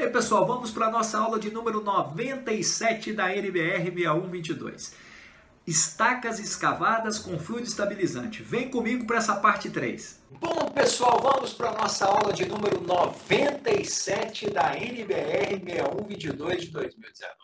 E aí, pessoal, vamos para a nossa aula de número 97 da NBR 6122. Estacas escavadas com fluido estabilizante. Vem comigo para essa parte 3. Bom, pessoal, vamos para a nossa aula de número 97 da NBR 6122 de 2019.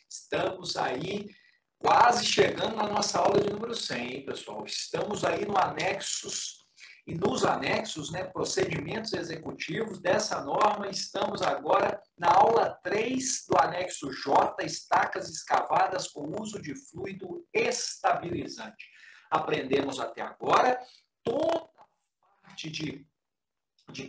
Estamos aí quase chegando na nossa aula de número 100, hein, pessoal? Estamos aí no anexos. E nos anexos, procedimentos executivos dessa norma, estamos agora na aula 3 do anexo J, estacas escavadas com uso de fluido estabilizante. Aprendemos até agora toda a parte de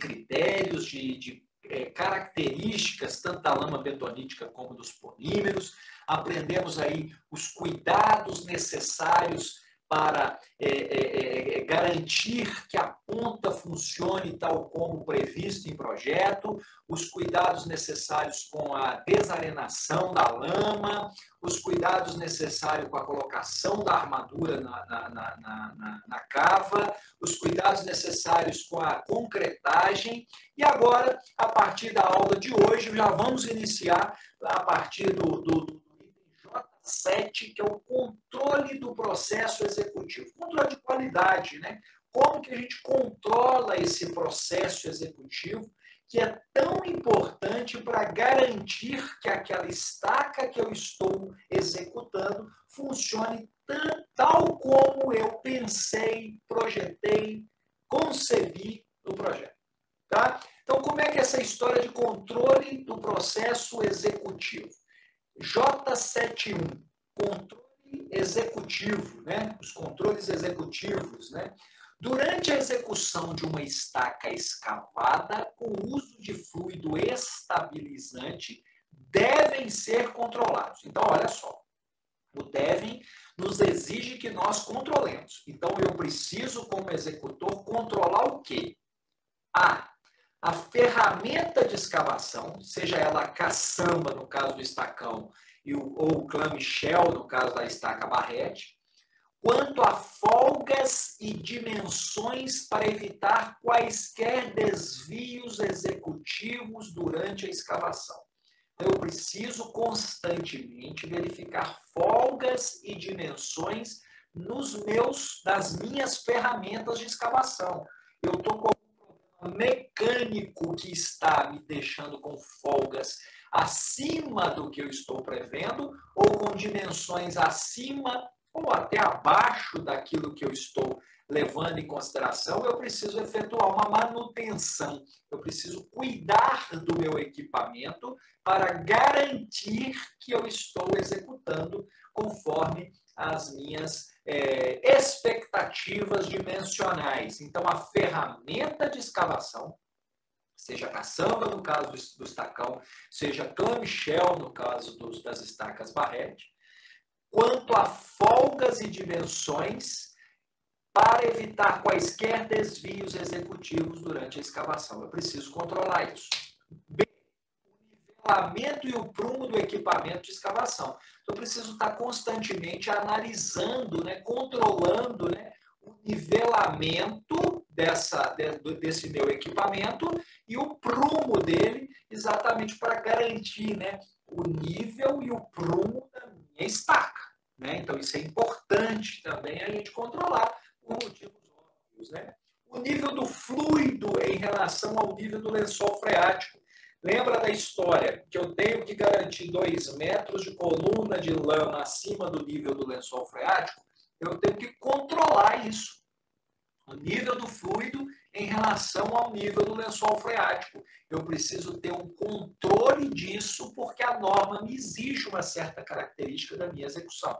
critérios, de características, tanto da lama betonítica como dos polímeros. Aprendemos aí os cuidados necessários para garantir que a ponta funcione tal como previsto em projeto, os cuidados necessários com a desarenação da lama, os cuidados necessários com a colocação da armadura na cava, os cuidados necessários com a concretagem. E agora, a partir da aula de hoje, já vamos iniciar a partir do 7, que é o controle do processo executivo. Controle de qualidade, né? Como que a gente controla esse processo executivo, que é tão importante para garantir que aquela estaca que eu estou executando funcione tal como eu pensei, projetei, concebi no projeto. Tá? Então, como é que é essa história de controle do processo executivo? J71, controle executivo, os controles executivos, Durante a execução de uma estaca escavada, com uso de fluido estabilizante, devem ser controlados. Então, olha só, o devem nos exige que nós controlemos. Então, eu preciso, como executor, controlar o quê? A ferramenta de escavação, seja ela a caçamba, no caso do estacão, ou o clamshell, no caso da estaca barrete, quanto a folgas e dimensões para evitar quaisquer desvios executivos durante a escavação. Eu preciso constantemente verificar folgas e dimensões nas minhas ferramentas de escavação. Eu estou com mecânico que está me deixando com folgas acima do que eu estou prevendo ou com dimensões acima ou até abaixo daquilo que eu estou levando em consideração, eu preciso efetuar uma manutenção. Eu preciso cuidar do meu equipamento para garantir que eu estou executando conforme as minhas expectativas dimensionais. Então, a ferramenta de escavação, seja caçamba no caso do estacão, seja clamshell no caso das estacas barrete, quanto a folgas e dimensões para evitar quaisquer desvios executivos durante a escavação. Eu preciso controlar isso. O nivelamento e o prumo do equipamento de escavação. Então, eu preciso estar constantemente analisando, controlando o nivelamento desse meu equipamento e o prumo dele, exatamente para garantir o nível e o prumo da minha estaca. Então, isso é importante também a gente controlar por motivos óbvios. O nível do fluido em relação ao nível do lençol freático. Lembra da história que eu tenho que garantir 2 metros de coluna de lama acima do nível do lençol freático? Eu tenho que controlar isso. O nível do fluido em relação ao nível do lençol freático. Eu preciso ter um controle disso porque a norma me exige uma certa característica da minha execução.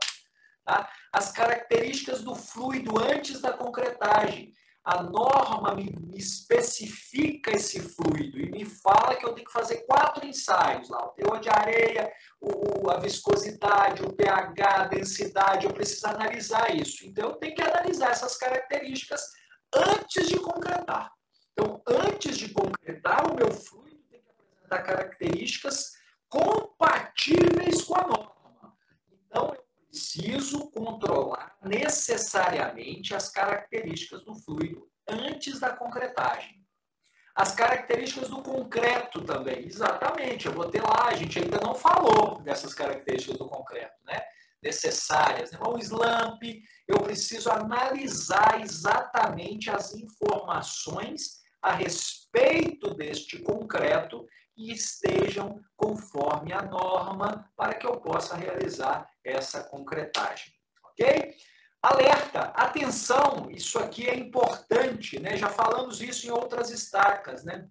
Tá? As características do fluido antes da concretagem. A norma me especifica esse fluido e me fala que eu tenho que fazer 4 ensaios lá. O teor de areia, a viscosidade, o pH, a densidade. Eu preciso analisar isso. Então, eu tenho que analisar essas características antes de concretar. Então, antes de concretar, o meu fluido tem que apresentar características compatíveis com a norma. Então, eu preciso controlar necessariamente as características do fluido antes da concretagem. As características do concreto também, exatamente, eu vou ter lá, a gente ainda não falou dessas características do concreto, né? Necessárias. Né? O slump, eu preciso analisar exatamente as informações a respeito deste concreto e estejam conforme a norma para que eu possa realizar essa concretagem, ok? Alerta, atenção, isso aqui é importante, né? Já falamos isso em outras estacas, né?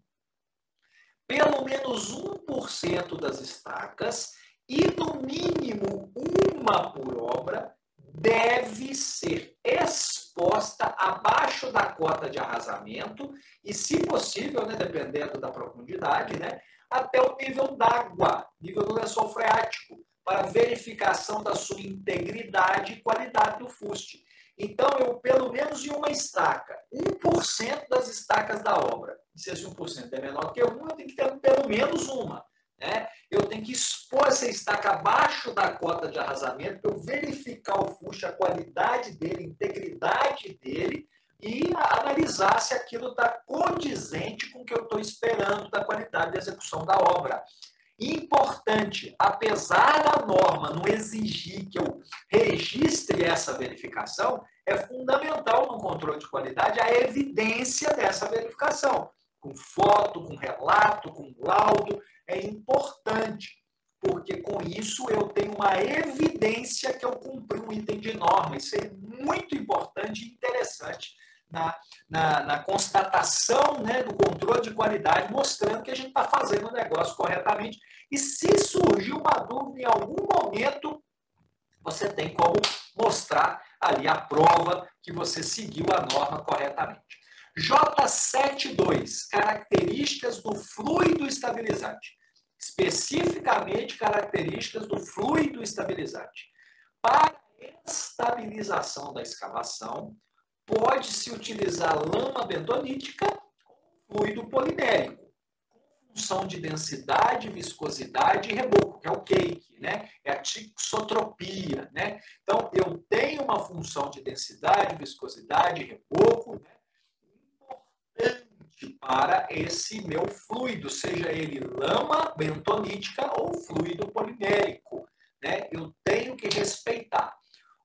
Pelo menos 1% das estacas e no mínimo uma por obra deve ser exposta abaixo da cota de arrasamento e, se possível, né, dependendo da profundidade, né, até o nível d'água, nível do lençol freático, para verificação da sua integridade e qualidade do fuste. Então, eu, pelo menos em uma estaca, 1% das estacas da obra, se esse 1% é menor que uma, eu tenho que ter pelo menos uma. Né? Eu tenho que expor essa estaca abaixo da cota de arrasamento para eu verificar o fuste, a qualidade dele, a integridade dele e analisar se aquilo está condizente com o que eu estou esperando da qualidade de execução da obra. Importante, apesar da norma não exigir que eu registre essa verificação, é fundamental no controle de qualidade a evidência dessa verificação, com foto, com relato, com laudo, é importante, porque com isso eu tenho uma evidência que eu cumpri um item de norma. Isso é muito importante e interessante na constatação, né, do controle de qualidade, mostrando que a gente está fazendo o negócio corretamente. E se surgir uma dúvida em algum momento, você tem como mostrar ali a prova que você seguiu a norma corretamente. J72, características do fluido estabilizante. Especificamente, características do fluido estabilizante. Para estabilização da escavação, pode-se utilizar lama bentonítica ou fluido polimérico, com função de densidade, viscosidade e reboco, que é o cake, né? É a tixotropia, né? Então, eu tenho uma função de densidade, viscosidade e reboco, né? Importante para esse meu fluido, seja ele lama bentonítica ou fluido polimérico, né? Eu tenho que respeitar.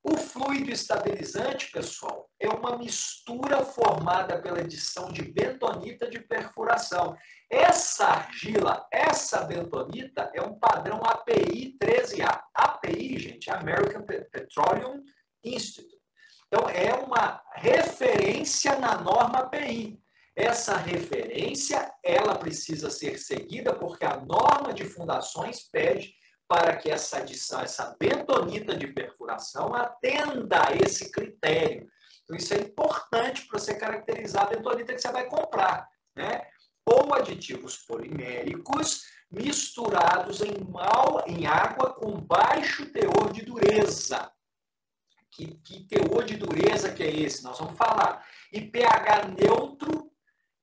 O fluido estabilizante, pessoal, é uma mistura formada pela adição de bentonita de perfuração. Essa argila, essa bentonita, é um padrão API 13A. API, gente, American Petroleum Institute. Então, é uma referência na norma API. Essa referência, ela precisa ser seguida porque a norma de fundações pede para que essa adição, essa bentonita de perfuração, atenda a esse critério. Então, isso é importante para você caracterizar a bentonita que você vai comprar, né? Ou aditivos poliméricos misturados em água com baixo teor de dureza. Que teor de dureza que é esse? Nós vamos falar. E pH neutro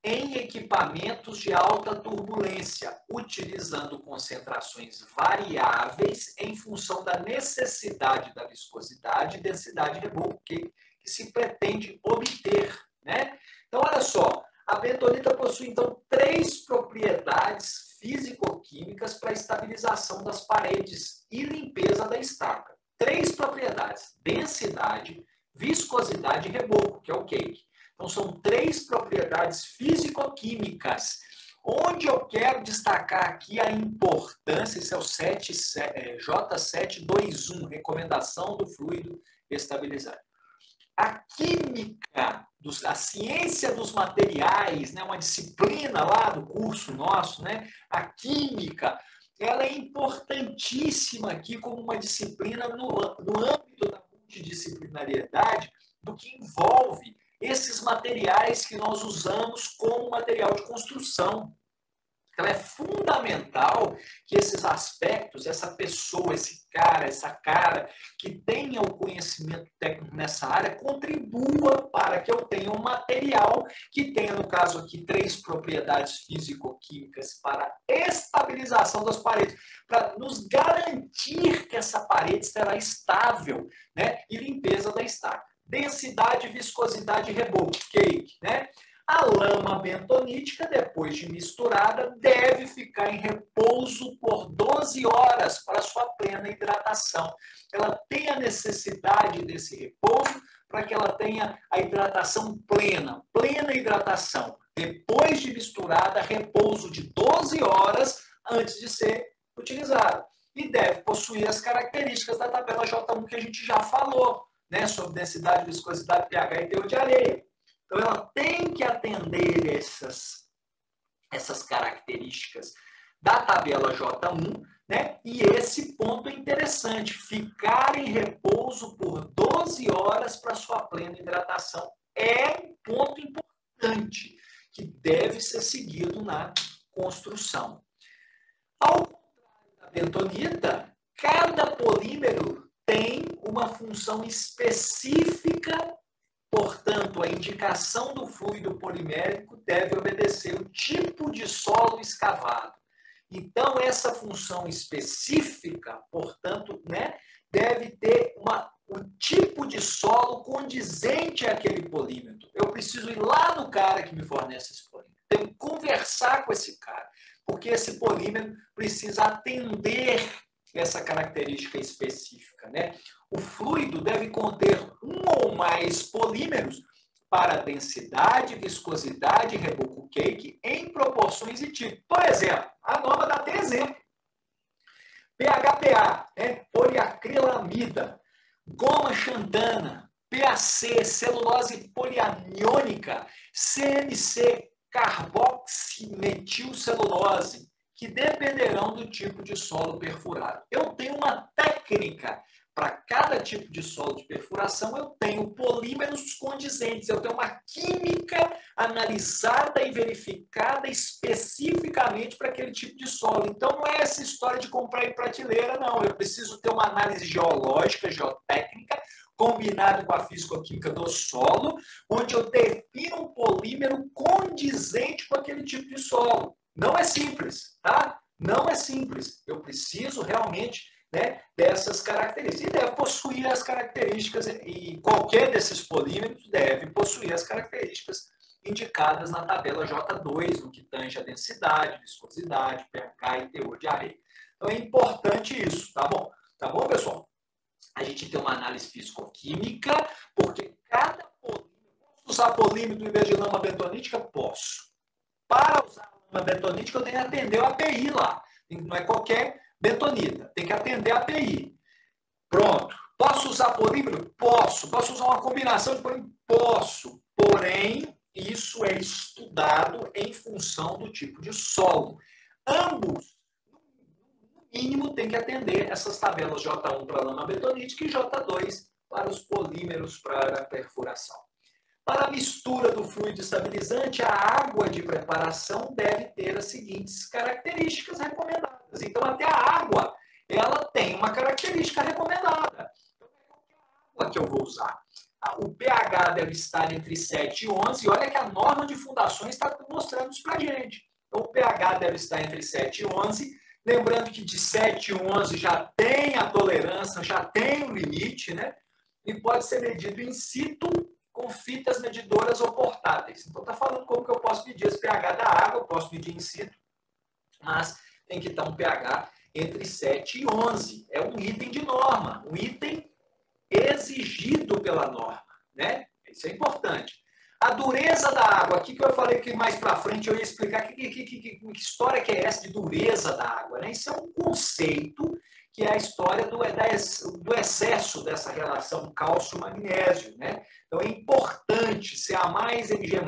em equipamentos de alta turbulência, utilizando concentrações variáveis em função da necessidade da viscosidade e densidade de reboco que se pretende obter, né? Então, olha só, a bentonita possui, então, 3 propriedades físico-químicas para estabilização das paredes e limpeza da estaca. 3 propriedades: densidade, viscosidade e reboco, que é o cake. Então, são 3 propriedades físico-químicas. Onde eu quero destacar aqui a importância, esse é o J721, recomendação do fluido estabilizante. A química, a ciência dos materiais, né, uma disciplina lá do curso nosso, né, a química, ela é importantíssima aqui como uma disciplina no âmbito da multidisciplinariedade, do que envolve esses materiais que nós usamos como material de construção. Então, é fundamental que esses aspectos, essa pessoa, essa cara que tenha o conhecimento técnico nessa área, contribua para que eu tenha um material que tenha, no caso aqui, 3 propriedades físico-químicas para estabilização das paredes, para nos garantir que essa parede será estável, né? E limpeza da estaca. Densidade, viscosidade e reboco, cake, né? A lama bentonítica, depois de misturada, deve ficar em repouso por 12 horas para sua plena hidratação. Ela tem a necessidade desse repouso para que ela tenha a hidratação plena, plena hidratação. Depois de misturada, repouso de 12 horas antes de ser utilizada. E deve possuir as características da tabela J1 que a gente já falou, né, sobre densidade, viscosidade, pH e teor de areia. Então, ela tem que atender essas características da tabela J1, né? E esse ponto é interessante, ficar em repouso por 12 horas para sua plena hidratação é um ponto importante que deve ser seguido na construção. Ao contrário da bentonita, cada polímero tem uma função específica. Portanto, a indicação do fluido polimérico deve obedecer o tipo de solo escavado. Então, essa função específica, portanto, né, deve ter o tipo de solo condizente àquele polímetro. Eu preciso ir lá no cara que me fornece esse polímetro. Tenho que conversar com esse cara, porque esse polímetro precisa atender essa característica específica, né? O fluido deve conter um ou mais polímeros para densidade, viscosidade e reboco cake em proporções e tipo. Por exemplo, a norma dá até exemplo. PHPA, poliacrilamida, goma xantana, PAC, celulose polianiônica, CMC, carboximetilcelulose, que dependerão do tipo de solo perfurado. Eu tenho uma técnica para cada tipo de solo de perfuração, eu tenho polímeros condizentes, eu tenho uma química analisada e verificada especificamente para aquele tipo de solo. Então, não é essa história de comprar em prateleira, não. Eu preciso ter uma análise geológica, geotécnica, combinado com a físico-química do solo, onde eu defino um polímero condizente com aquele tipo de solo. Não é simples, tá? Não é simples. Eu preciso realmente, né, dessas características. E deve possuir as características, e qualquer desses polímeros deve possuir as características indicadas na tabela J2, no que tange a densidade, viscosidade, pH e teor de areia. Então é importante isso, tá bom? Tá bom, pessoal? A gente tem uma análise físico-química, porque cada polímero... Posso usar polímetro em vez de lama bentonítica? Posso. Para usar lama bentonítica, eu tenho que atender o API lá. Não é qualquer bentonita. Tem que atender a API. Pronto. Posso usar polímero? Posso. Posso usar uma combinação de polímero? Posso. Porém, isso é estudado em função do tipo de solo. Ambos, no mínimo, têm que atender essas tabelas J1 para a lama bentonítica e J2 para os polímeros para a perfuração. Para a mistura do fluido estabilizante, a água de preparação deve ter as seguintes características recomendadas. Então, até a água, ela tem uma característica recomendada. Então, qual é a água que eu vou usar? O pH deve estar entre 7 e 11. E olha que a norma de fundações está mostrando isso para a gente. Então, o pH deve estar entre 7 e 11. Lembrando que de 7 e 11 já tem a tolerância, já tem o limite, né? E pode ser medido in situ com fitas medidoras ou portáteis. Então, está falando como que eu posso medir esse pH da água, eu posso medir in situ, mas tem que estar um pH entre 7 e 11. É um item de norma, um item exigido pela norma, né? Isso é importante. A dureza da água, aqui que eu falei que mais para frente eu ia explicar que história que é essa de dureza da água, né? Isso é um conceito que é a história do excesso dessa relação cálcio-magnésio, né? Então, é importante ser A mais Mg+,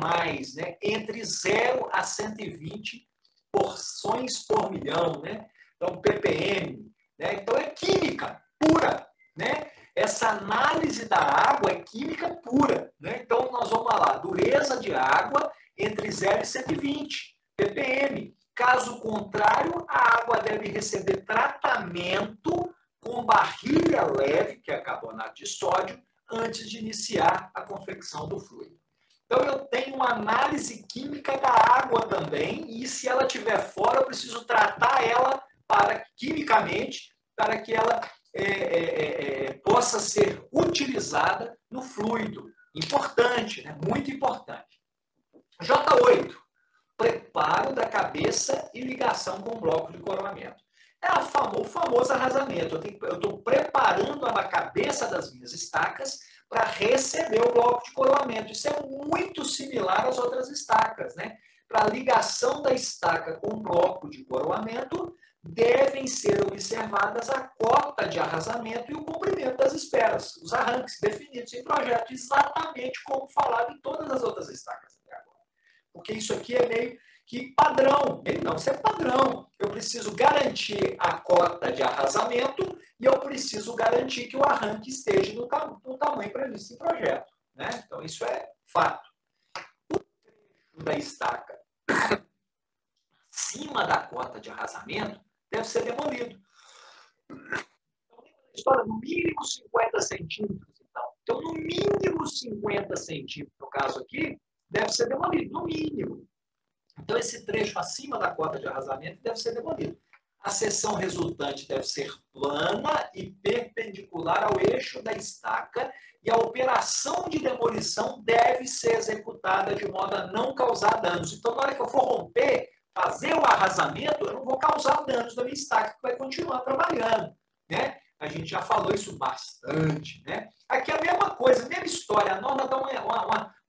né? Entre 0 a 120 porções por milhão, né? Então, ppm, né? Então, é química pura, né? Essa análise da água é química pura, né? Então, nós vamos lá, dureza de água entre 0 e 120 ppm. Caso contrário, a água deve receber tratamento com barrilha leve, que é carbonato de sódio, antes de iniciar a confecção do fluido. Então, eu tenho uma análise química da água também, e se ela estiver fora, eu preciso tratar ela quimicamente para que ela possa ser utilizada no fluido. Importante, né? Muito importante. J1 cabeça e ligação com o bloco de coroamento. É o famoso arrasamento. Eu estou preparando a cabeça das minhas estacas para receber o bloco de coroamento. Isso é muito similar às outras estacas, né? Para a ligação da estaca com o bloco de coroamento, devem ser observadas a cota de arrasamento e o comprimento das esperas, os arranques definidos em projeto, exatamente como falado em todas as outras estacas até agora. Porque isso aqui é meio que padrão. Isso é padrão. Eu preciso garantir a cota de arrasamento e eu preciso garantir que o arranque esteja no tamanho previsto em projeto, né? Então, isso é fato. O trecho da estaca acima da cota de arrasamento deve ser demolido. Então, história, no mínimo 50 centímetros. Então, no mínimo 50 centímetros, no caso aqui, deve ser demolido, no mínimo. Então, esse trecho acima da cota de arrasamento deve ser demolido. A seção resultante deve ser plana e perpendicular ao eixo da estaca e a operação de demolição deve ser executada de modo a não causar danos. Então, na hora que eu for romper, fazer o arrasamento, eu não vou causar danos na minha estaca, que vai continuar trabalhando, né? A gente já falou isso bastante, né? Aqui é a mesma coisa, a mesma história. A norma dá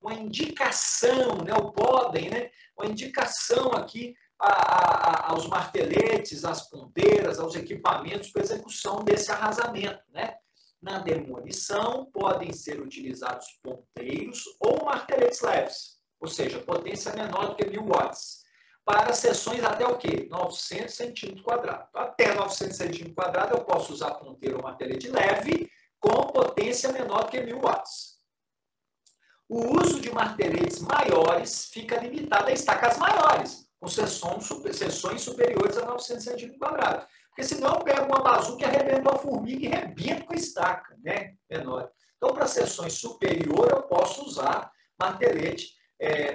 uma indicação, né? O podem, né? Uma indicação aqui aos marteletes, às ponteiras, aos equipamentos para execução desse arrasamento, né? Na demolição, podem ser utilizados ponteiros ou marteletes leves, ou seja, potência menor do que 1000 watts, para seções até o quê? 900 centímetros quadrados. Até 900 centímetros quadrados eu posso usar ponteiro ou martelete leve com potência menor do que 1000 watts. O uso de marteletes maiores fica limitado a estacas maiores, com seções superiores a 900 centímetros quadrados. Porque senão eu pego uma bazuca e arrebento uma formiga e rebento com a estaca, né? Menor. Então, para seções superiores, eu posso usar martelete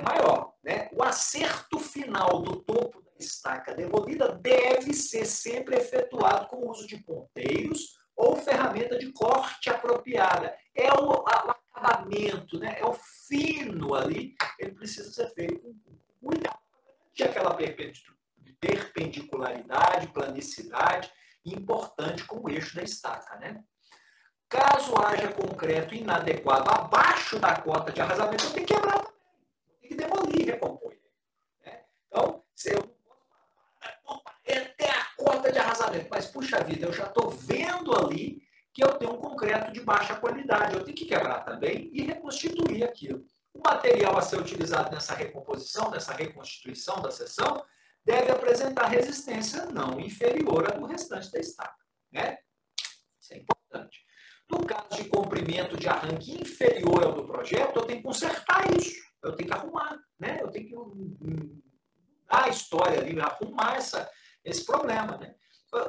maior, né? O acerto final do topo da estaca demolida deve ser sempre efetuado com o uso de ponteiros ou ferramenta de corte apropriada. É o acabamento, né? É o fino ali, ele precisa ser feito com cuidado para garantir aquela perpendicularidade, planicidade importante com o eixo da estaca, né? Caso haja concreto inadequado abaixo da cota de arrasamento, eu tenho que quebrar também. Tem que demolir e recompor. Né? Então, se eu até a cota de arrasamento, mas puxa vida, eu já estou vendo ali que eu tenho um concreto de baixa qualidade. Eu tenho que quebrar também e reconstituir aquilo. O material a ser utilizado nessa recomposição, nessa reconstituição da seção, deve apresentar resistência não inferior à do restante da estaca. Né? Isso é importante. No caso de comprimento de arranque inferior ao do projeto, eu tenho que consertar isso. Eu tenho que arrumar. Né? Eu tenho que mudar a história ali, arrumar esse problema. Né?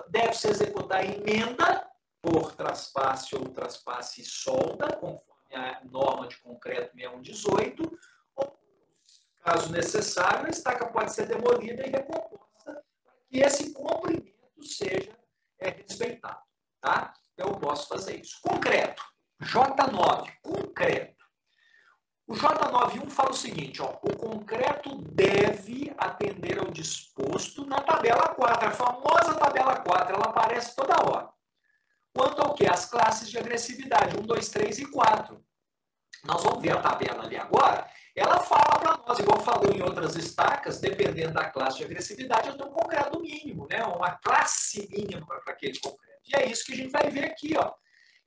Deve-se executar emenda por traspasse ou traspasse e solda, conforme a norma de concreto 6118, ou, caso necessário, a estaca pode ser demolida e recomposta para que esse comprimento seja respeitado. Tá? Eu posso fazer isso. Concreto. J9, concreto. O J91 fala o seguinte, ó, o concreto deve atender ao disposto na tabela 4, a famosa tabela 4, ela aparece toda hora. Quanto ao que? As classes de agressividade, 1, 2, 3 e 4. Nós vamos ver a tabela ali agora. Ela fala para nós, igual falou em outras estacas, dependendo da classe de agressividade, eu tenho um concreto mínimo, né? Uma classe mínima para aquele concreto. E é isso que a gente vai ver aqui, ó.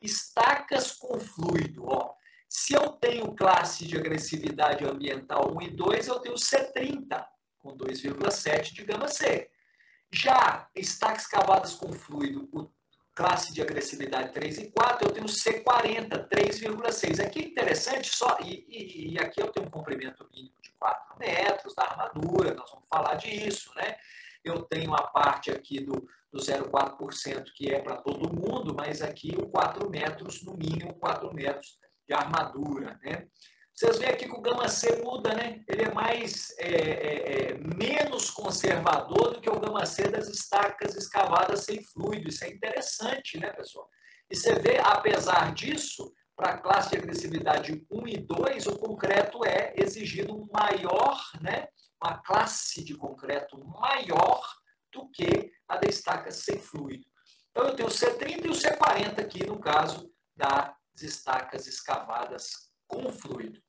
Estacas com fluido, ó. Se eu tenho classe de agressividade ambiental 1 e 2, eu tenho C30, com 2,7 de gama C. Já estacas cavadas com fluido, classe de agressividade 3 e 4, eu tenho C40, 3,6. Aqui é interessante, e aqui eu tenho um comprimento mínimo de 4 metros da armadura, nós vamos falar disso, né? Eu tenho a parte aqui do 0,4% que é para todo mundo, mas aqui o 4 metros, no mínimo 4 metros de armadura, né? Vocês veem aqui que o gama C muda, né? Ele é menos conservador do que o gama C das estacas escavadas sem fluido. Isso é interessante, né, pessoal? E você vê, apesar disso, para a classe de agressividade 1 e 2, o concreto é exigido um maior, né, uma classe de concreto maior do que a da estaca sem fluido. Então, eu tenho o C30 e o C40 aqui, no caso das estacas escavadas com fluido.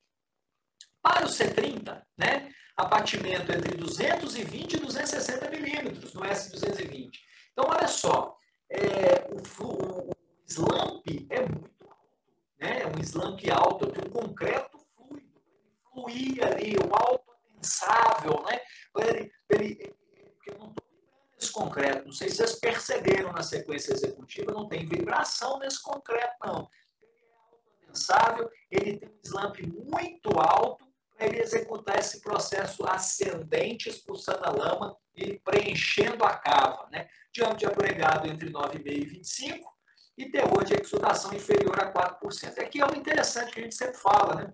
Para o C30, né, abatimento entre 220 e 260 milímetros no S220. Então, olha só, o slump é muito alto, né? É um slump alto, eu tenho um concreto fluido, fluir ali, o alto adensável, né? Porque eu não estou vibrando esse concreto, não sei se vocês perceberam na sequência executiva, não tem vibração nesse concreto, não. Ele é alto adensável, ele tem um slump muito alto, para ele executar esse processo ascendente, expulsando a lama e preenchendo a cava, né? Diâmetro agregado entre 9,5 e 25 e teor de exudação inferior a 4%. Aqui é o interessante que a gente sempre fala, né?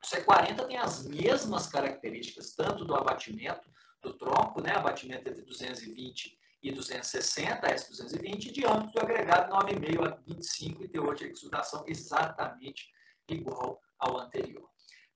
O C40 tem as mesmas características, tanto do abatimento do tronco, né? Abatimento entre 220 e 260, S220, diâmetro agregado 9,5 a 25 e teor de exudação exatamente igual ao anterior.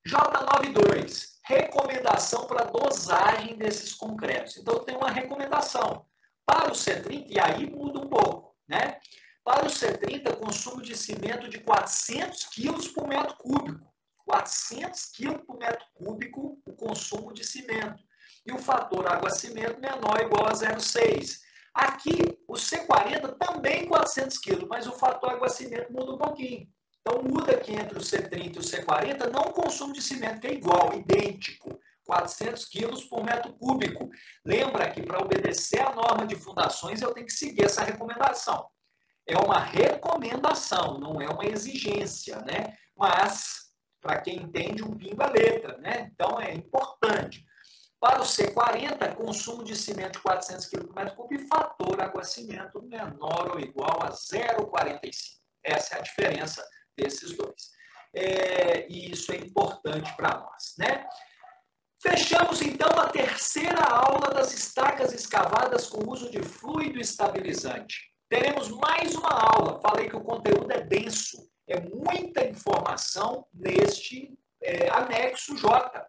J92, recomendação para dosagem desses concretos. Então, eu tenho uma recomendação. Para o C30, e aí muda um pouco, né? Para o C30, consumo de cimento de 400 quilos por metro cúbico. 400 quilos por metro cúbico o consumo de cimento. E o fator água-cimento menor ou igual a 0,6. Aqui, o C40 também 400 quilos, mas o fator água-cimento muda um pouquinho. Então, muda aqui entre o C30 e o C40, não o consumo de cimento, que é igual, idêntico, 400 quilos por metro cúbico. Lembra que para obedecer a norma de fundações, eu tenho que seguir essa recomendação. É uma recomendação, não é uma exigência, né? Mas, para quem entende, um pingo é letra, né? Então, é importante. Para o C40, consumo de cimento de 400 kg por metro cúbico e fator água-cimento menor ou igual a 0,45. Essa é a diferença desses dois. E isso é importante para nós, né? Fechamos, então, a terceira aula das estacas escavadas com uso de fluido estabilizante. Teremos mais uma aula. Falei que o conteúdo é denso. É muita informação neste anexo J.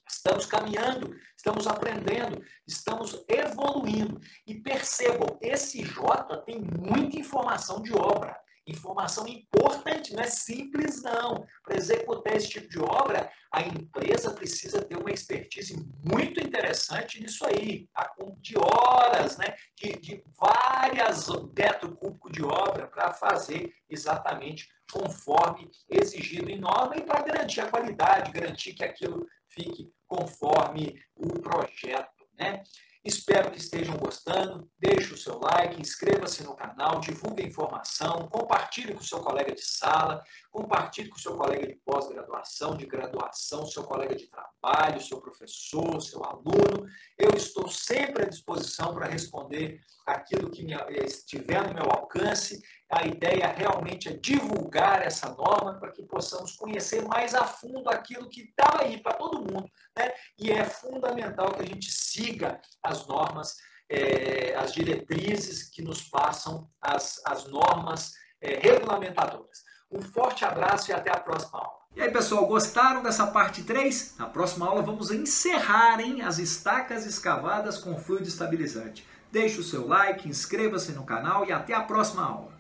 Estamos caminhando, estamos aprendendo, estamos evoluindo. E percebam, esse J tem muita informação de obra. Informação importante, não é simples não. Para executar esse tipo de obra, a empresa precisa ter uma expertise muito interessante nisso aí, de horas, né? de várias metros cúbicos de obra para fazer exatamente conforme exigido em norma e para garantir a qualidade, garantir que aquilo fique conforme o projeto, né? Espero que estejam gostando. Deixe o seu like, inscreva-se no canal, divulgue a informação, compartilhe com o seu colega de sala, compartilhe com o seu colega de pós-graduação, de graduação, seu colega de trabalho, seu professor, seu aluno. Eu estou sempre à disposição para responder aquilo que estiver no meu alcance. A ideia realmente é divulgar essa norma para que possamos conhecer mais a fundo aquilo que está aí para todo mundo, né? E é fundamental que a gente siga as normas, as diretrizes que nos passam as normas regulamentadoras. Um forte abraço e até a próxima aula. E aí, pessoal, gostaram dessa parte 3? Na próxima aula vamos encerrar as estacas escavadas com fluido estabilizante. Deixe o seu like, inscreva-se no canal e até a próxima aula.